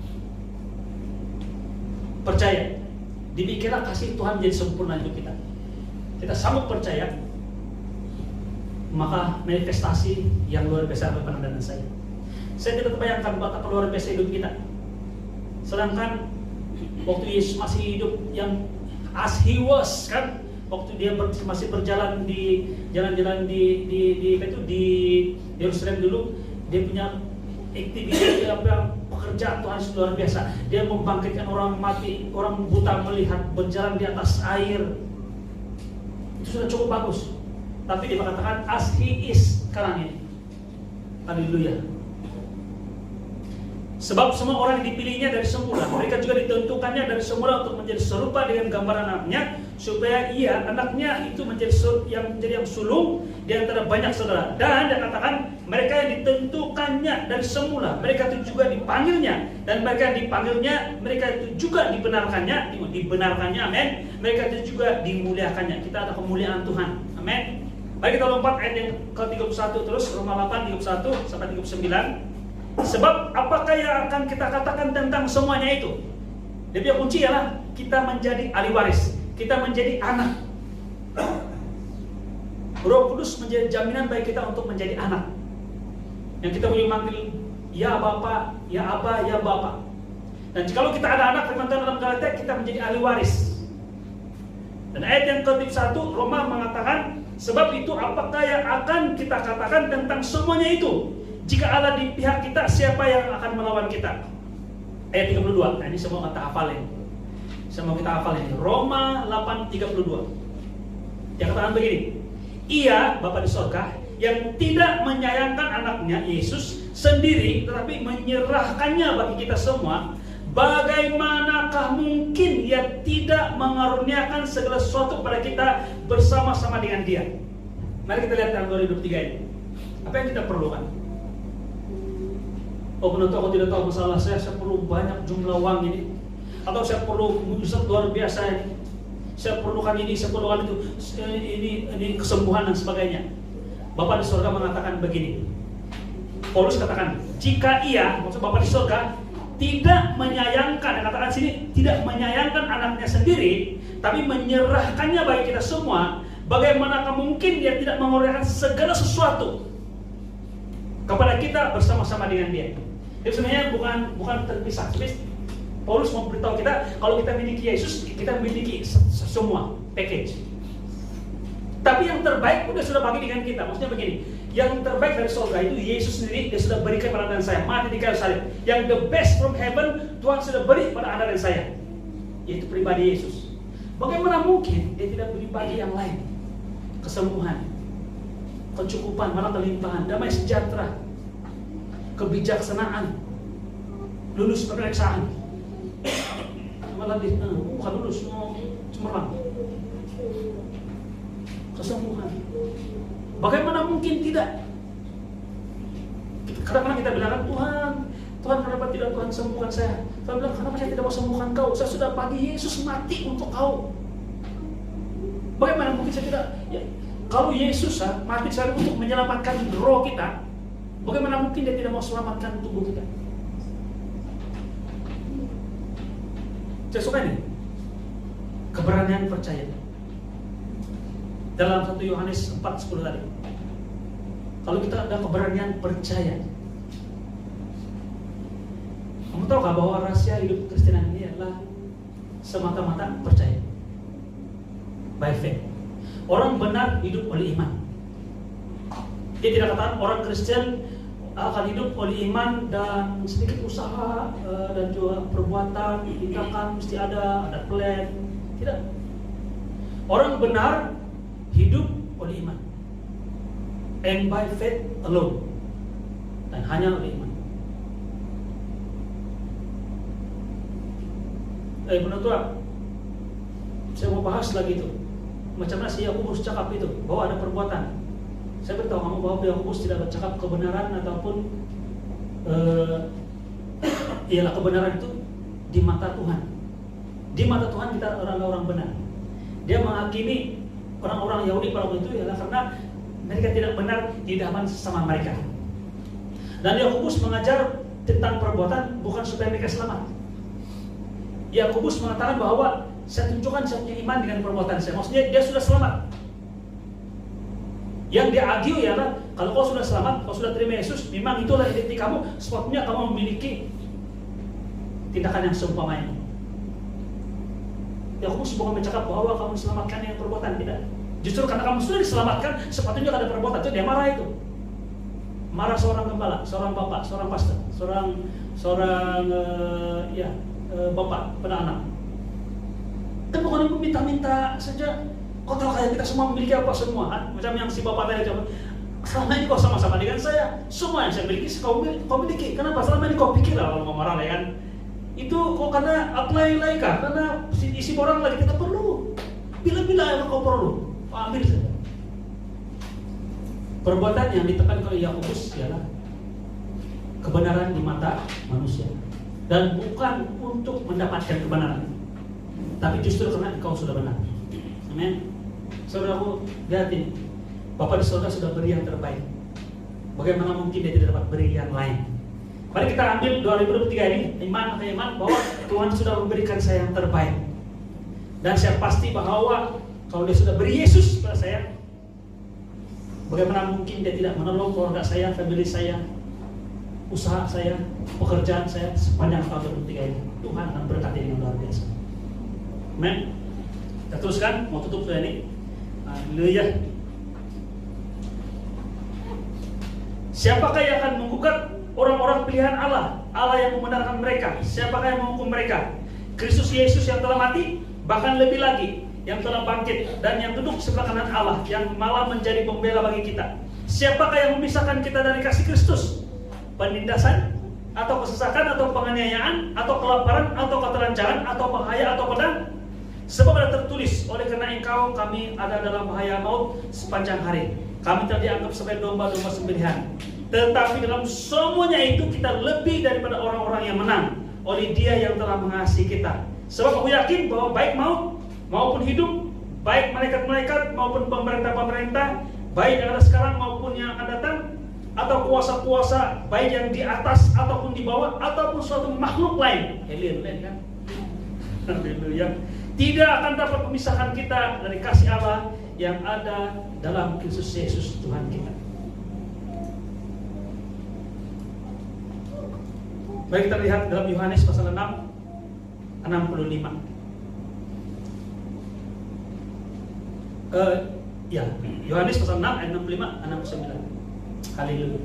Speaker 1: Percaya, demikianlah kasih Tuhan menjadi sempurna hidup kita. Kita sanggup percaya, maka manifestasi yang luar biasa akan ada dengan saya. Saya tidak terbayangkan betapa luar biasa hidup kita. Sedangkan waktu Yesus masih hidup, yang as he was, kan, waktu dia masih berjalan di jalan-jalan di Yerusalem dulu, dia punya aktivitas pekerjaan Tuhan luar biasa. Dia membangkitkan orang mati, orang buta melihat, berjalan di atas air. Itu sudah cukup bagus. Tapi dia mengatakan as he is sekarang ini. Haleluya. Sebab semua orang yang dipilihnya dari semula, mereka juga ditentukannya dari semula untuk menjadi serupa dengan gambaran anaknya, supaya ia, anaknya itu menjadi yang sulung di antara banyak saudara. Dan dia katakan, mereka yang ditentukannya dari semula, mereka itu juga dipanggilnya. Dan mereka yang dipanggilnya, mereka itu juga dibenarkannya, amin. Mereka itu juga dimuliakannya. Kita ada kemuliaan Tuhan, amin. Mari kita lompat ayat yang ke-31 terus, Roma 8, 31 sampai 39. Sebab apakah yang akan kita katakan tentang semuanya itu? Dia punya kunci ialah kita menjadi ahli waris, kita menjadi anak. Roh Kudus menjadi jaminan bagi kita untuk menjadi anak. Yang kita boleh manggil ya Bapa, ya Aba, ya Bapa. Dan jikalau kita ada anak, firman Tuhan dalam Galatia, kita menjadi ahli waris. Dan ayat yang ke-1 Roma mengatakan, sebab itu apakah yang akan kita katakan tentang semuanya itu? Jika Allah di pihak kita, siapa yang akan melawan kita? Ayat 32. Nah, ini semua kita hafalin. Semua kita hafalin. Roma 8:32. Dia katakan begini. Ia, Bapa di sorga, yang tidak menyayangkan anaknya Yesus sendiri, tetapi menyerahkannya bagi kita semua, bagaimanakah mungkin Ia tidak mengaruniakan segala sesuatu kepada kita bersama-sama dengan Dia? Mari kita lihat tahun 2023 ini. Apa yang kita perlukan? Oh, menurut aku tidak tahu masalah saya perlu banyak jumlah uang ini, atau saya perlu mujizat luar biasa ini, saya perlukan ini, saya perlukan itu, ini kesembuhan dan sebagainya. Bapa di surga mengatakan begini. Paulus katakan, jika ia, maksud Bapa di surga, tidak menyayangkan, yang katakan sini, tidak menyayangkan anaknya sendiri, tapi menyerahkannya bagi kita semua, bagaimanakah mungkin Dia tidak mengurniakan segala sesuatu kepada kita bersama-sama dengan Dia? Jadi sebenarnya bukan terpisah. Paulus memberitahu kita, kalau kita memiliki Yesus, kita memiliki semua package. Tapi yang terbaik udah sudah bagi dengan kita. Maksudnya begini, yang terbaik dari surga itu Yesus sendiri, Dia sudah berikan pada Anda dan saya, mati di kayu salib. Yang the best from heaven, Tuhan sudah beri pada Anda dan saya, yaitu pribadi Yesus. Bagaimana mungkin Dia tidak beri bagi yang lain? Kesembuhan, kecukupan, malah kelimpahan, damai sejahtera, kebijaksanaan, lulus pemeriksaan, malah bukan lulus, cemerlang, kesembuhan. Bagaimana mungkin tidak? Kadang-kadang kita bilang, Tuhan kenapa tidak Tuhan sembuhkan saya? Tuhan bilang, kenapa saya tidak mau sembuhkan kau? Saya sudah bagi Yesus mati untuk kau. Bagaimana mungkin saya tidak? Ya, kalau Yesus mati saya untuk menyelamatkan roh kita, bagaimana mungkin Dia tidak mau selamatkan tubuh kita? Saya suka ini keberanian percaya. Dalam 1 Yohanes 4:10 tadi, kalau kita ada keberanian percaya, kamu tahukah bahwa rahasia hidup Kristenan ini adalah semata-mata percaya, by faith. Orang benar hidup oleh iman. Dia tidak katakan orang Kristen akan hidup oleh iman dan sedikit usaha dan juga perbuatan, tindakan mesti ada plan. Tidak. Orang benar hidup oleh iman, and by faith alone, dan hanya oleh iman. benar tua, saya mau bahas lagi itu. Macam mana si Yakobus cakap itu, bahwa ada perbuatan. Saya beritahu kamu bahwa Yakobus tidak bercakap kebenaran ataupun ialah kebenaran itu di mata Tuhan. Di mata Tuhan kita orang-orang benar. Dia menghakimi orang-orang Yahudi pada waktu itu ialah karena mereka tidak benar di hadapan sesama mereka. Dan Yakobus mengajar tentang perbuatan bukan supaya mereka selamat. Yakobus mengatakan bahwa saya tunjukkan saya punya iman dengan perbuatan saya. Maksudnya dia sudah selamat. Yang dia argue ialah kalau kau sudah selamat, kau sudah terima Yesus, memang itulah identitas kamu. Sebabnya kamu memiliki tindakan yang seumpama ini. Yakobus bukan bercakap bahwa kamu diselamatkan dengan perbuatan, tidak. Justru karena kamu sudah diselamatkan, sepatutnya ada perbuatan. Itu dia marah itu. Marah seorang gembala, seorang bapak, seorang pastor, seorang bapak pada anak. Kan bukan minta-minta saja. Kau tahu kayak kita semua memiliki apa semua kan? Macam yang si bapak tadi coba. Selama ini kau sama-sama dengan saya, semua yang saya miliki kau miliki. Kenapa? Selama ini kau pikir lah kalau mau marah ya kan? Itu kok karena apply lagi kah? Karena isi orang lagi kita perlu. Bila-bila yang kau perlu, ambil saja. Perbuatan yang ditekan oleh Yakobus ialah kebenaran di mata manusia dan bukan untuk mendapatkan kebenaran, tapi justru karena engkau sudah benar. Amin. Saudaraku, lihat ini. Bapak di surga sudah beri yang terbaik. Bagaimana mungkin dia tidak dapat beri yang lain? Mari kita ambil 2023 ini, iman bahwa Tuhan sudah memberikan saya yang terbaik. Dan saya pasti bahwa kalau dia sudah beri Yesus pada saya, bagaimana mungkin dia tidak menolong keluarga saya, family saya, usaha saya, pekerjaan saya sepanjang tahun 2023 ini. Tuhan akan berkati dengan luar biasa. Amen. Kita teruskan, mau tutup sudah ini. Haleluya. Siapakah yang akan menggugat orang-orang pilihan Allah? Allah yang membenarkan mereka. Siapakah yang menghukum mereka? Kristus Yesus yang telah mati, bahkan lebih lagi, yang telah bangkit dan yang duduk sebelah kanan Allah, yang malah menjadi pembela bagi kita. Siapakah yang memisahkan kita dari kasih Kristus? Penindasan, atau kesesakan, atau penganiayaan, atau kelaparan, atau ketelanjangan, atau bahaya, atau pedang? Sebab ada tertulis, oleh karena engkau kami ada dalam bahaya maut sepanjang hari. Kami telah dianggap sebagai domba-domba sembelihan. Tetapi dalam semuanya itu kita lebih daripada orang-orang yang menang oleh Dia yang telah mengasihi kita. Sebab aku yakin bahwa baik maut maupun hidup, baik malaikat-malaikat maupun pemerintah-pemerintah, baik yang ada sekarang maupun yang akan datang, atau kuasa-kuasa, baik yang di atas ataupun di bawah, ataupun suatu makhluk lain. Haleluya kan? Haleluya. Tidak akan dapat memisahkan kita dari kasih Allah yang ada dalam Kristus Yesus Tuhan kita. Mari kita lihat dalam Yohanes pasal 6 65. Yohanes pasal 6 ayat 65 69. Haleluya.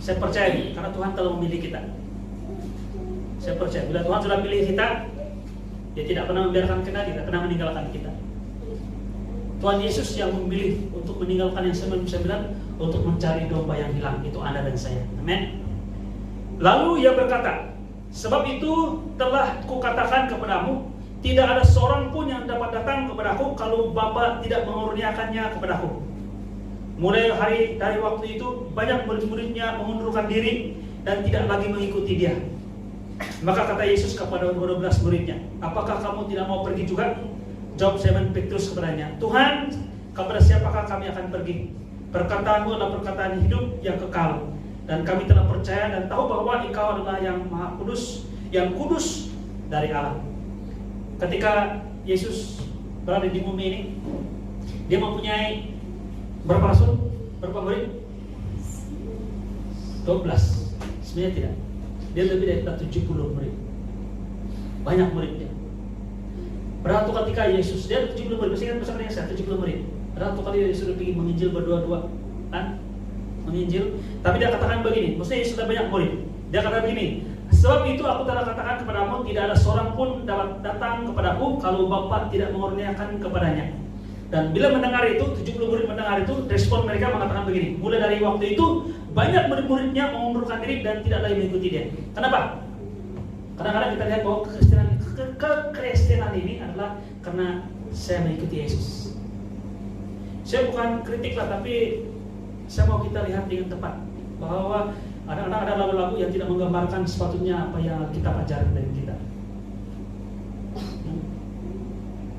Speaker 1: Saya percaya karena Tuhan telah memilih kita. Saya percaya bila Tuhan sudah pilih kita, Dia tidak pernah membiarkan kita, tidak pernah meninggalkan kita. Tuhan Yesus yang memilih untuk meninggalkan yang 99 untuk mencari domba yang hilang. Itu Anda dan saya. Amin. Lalu Ia berkata, sebab itu telah kukatakan kepadamu, tidak ada seorang pun yang dapat datang kepadaku kalau Bapa tidak mengurniakannya kepadaku. Mulai dari waktu itu banyak murid-muridnya mengundurkan diri dan tidak lagi mengikuti Dia. Maka kata Yesus kepada 12 muridnya, apakah kamu tidak mau pergi juga? Jawab Simon Petrus kepadanya, Tuhan, kepada siapakah kami akan pergi? Perkataanmu adalah perkataan hidup yang kekal, dan kami telah percaya dan tahu bahwa Engkau adalah yang Maha Kudus, yang kudus dari Allah. Ketika Yesus berada di bumi ini, Dia mempunyai berapa rasul? Berapa murid? 12. Sebenarnya tidak. Dia lebih dari 70 murid. Banyak muridnya. Pada waktu ketika Yesus, dia ada 70 murid. Masih ingat bersama dengan saya, 70 murid. Pada waktu kali Yesus sudah pergi menginjil berdua-dua, kan? Menginjil. Tapi dia katakan begini, maksudnya Yesus sudah banyak murid. Dia katakan begini, sebab itu aku telah katakan kepadamu, tidak ada seorang pun dapat datang kepadaku kalau Bapa tidak mengurniakan kepadanya. Dan bila mendengar itu, 70 murid mendengar itu, respon mereka mengatakan begini, mulai dari waktu itu banyak murid-muridnya mengundurkan diri dan tidak lagi mengikuti Dia. Kenapa? Kadang-kadang kita lihat bahwa kekristenan ini adalah karena saya mengikuti Yesus. Saya bukan kritik lah, tapi saya mau kita lihat dengan tepat bahwa ada lagu-lagu yang tidak menggambarkan sepatutnya apa yang kita pelajari dari kita.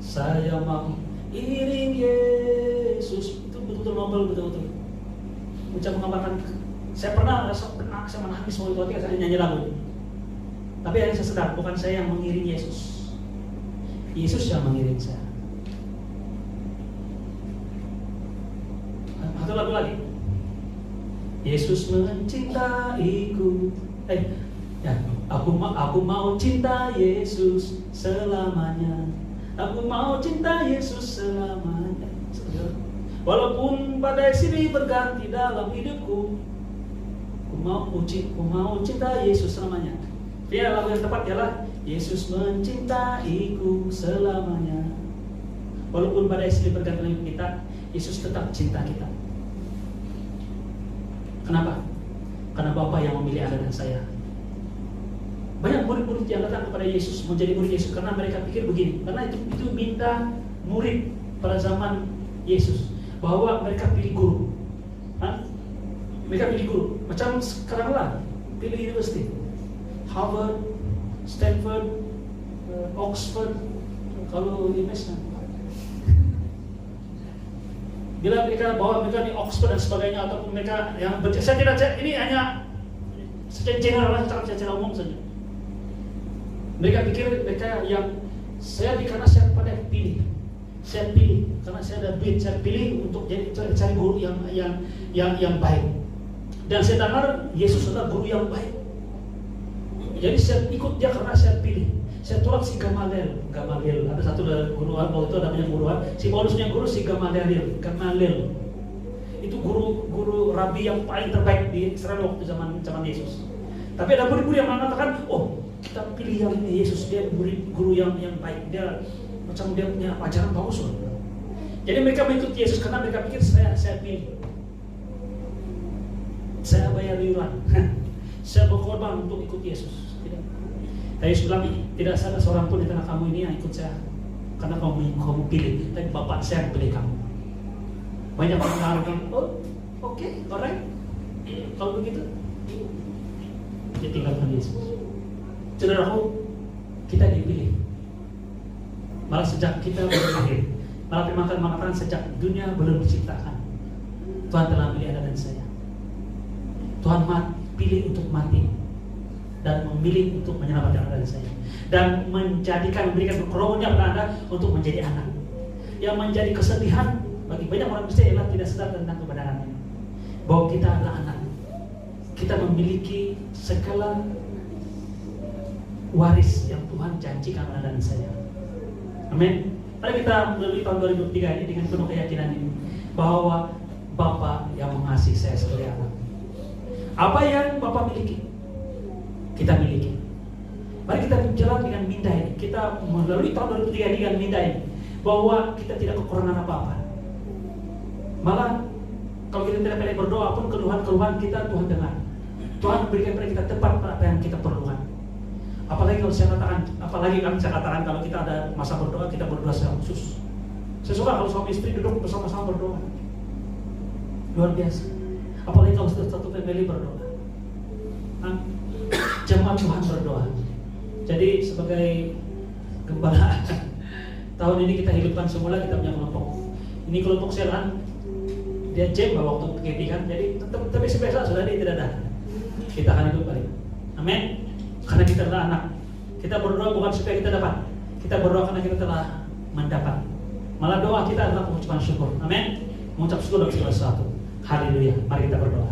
Speaker 1: Saya mau iring Yesus, itu betul-betul nobel, betul-betul bisa menggambarkan. Saya pernah saya menangis waktu itu ketika saya nyanyi lagu ini. Tapi yang saya sadar, bukan saya yang mengiring Yesus, Yesus yang mengiring saya. Satu lagu lagi. Yesus mencintaiku. Aku mau cinta Yesus selamanya. Aku mau cinta Yesus selamanya. Walaupun badai silih berganti dalam hidupku, aku mau cinta Yesus selamanya. Ya, lagu yang tepat ialah Yesus mencintaiku selamanya. Walaupun badai silih berganti dalam hidup kita, Yesus tetap cinta kita. Kenapa? Karena Bapa yang memilih Anda dan saya. Banyak murid-murid yang datang kepada Yesus, menjadi murid Yesus karena mereka pikir begini, karena itu minta murid pada zaman Yesus, bahwa mereka pilih guru. Mereka pilih guru. Macam sekarang lah, pilih university. Harvard, Stanford, Oxford, kalau di Mesna. Bila mereka bawa mereka di Oxford dan sebagainya, ataupun mereka yang saya tidak, ini hanya secara general, secara umum saja. Mereka pikir mereka yang karena saya pada pilih. Saya pilih karena saya ada duit, saya pilih untuk cari guru yang baik. Dan saya dengar Yesus adalah guru yang baik. Jadi saya ikut dia karena saya pilih. Saya tolak si Gamaliel. Ada satu guru waktu itu namanya guru. Si Paulus punya guru si Gamaliel. Itu guru rabi yang paling terbaik di Israel waktu zaman Yesus. Tapi ada murid-murid yang mengatakan, oh kita pilih yang ini, Yesus dia guru yang baik, dia macam dia punya ajaran bagus loh. Jadi mereka mengikuti Yesus karena mereka pikir saya pilih, saya bayar iuran, saya berkorban untuk ikut Yesus. Tidak. Yesus bilang tidak ada seorang pun di tengah kamu ini yang ikut saya karena kamu pilih, tapi Bapak saya pilih kamu. Banyak orang mengatakan, oh oke, alright, kalau begitu dia tinggalkan Yesus. Saudaraku, kita dipilih. Malah sejak kita berpikir, malah firman Tuhan mengatakan sejak dunia belum diciptakan, Tuhan telah memilih Anda dan saya. Tuhan pilih untuk mati dan memilih untuk menyelamatkan Anda dan saya, dan memberikan karunia kepada Anda untuk menjadi anak. Yang menjadi kesedihan bagi banyak orang Kristen ialah tidak sadar tentang kebenaran ini, bahwa kita adalah anak. Kita memiliki segala waris yang Tuhan janjikan kepada Anda dan saya. Amin. Mari kita melalui tahun 2003 ini dengan penuh keyakinan ini bahwa Bapa yang mengasihi saya sebagai anak. Apa yang Bapa miliki, kita miliki. Mari kita berjalan dengan minda ini. Kita melalui tahun 2003 ini dengan minda ini bahwa kita tidak kekurangan apa-apa. Malah kalau kita tidak pandai berdoa pun keluhan-keluhan kita Tuhan dengar. Tuhan berikan kepada kita tepat apa yang kita perlukan. Apalagi kalau saya katakan kalau kita ada masa berdoa, kita berdoa secara khusus. Saya suka kalau suami istri duduk bersama-sama berdoa. Luar biasa. Apalagi kalau satu family berdoa. Jemaat Tuhan berdoa. Jadi sebagai gembala tahun ini kita hidupkan semula, kita punya kelompok. Ini kelompok selan dia jam waktu PKP kan. Jadi tapi sebiasa sudah dia tidak ada. Kita akan hidup balik. Amin. Karena kita adalah anak. Kita berdoa bukan supaya kita dapat. Kita berdoa karena kita telah mendapat. Malah doa kita adalah pengucapan syukur. Amin. Mengucap syukur dalam segala sesuatu. Haleluya. Mari kita berdoa.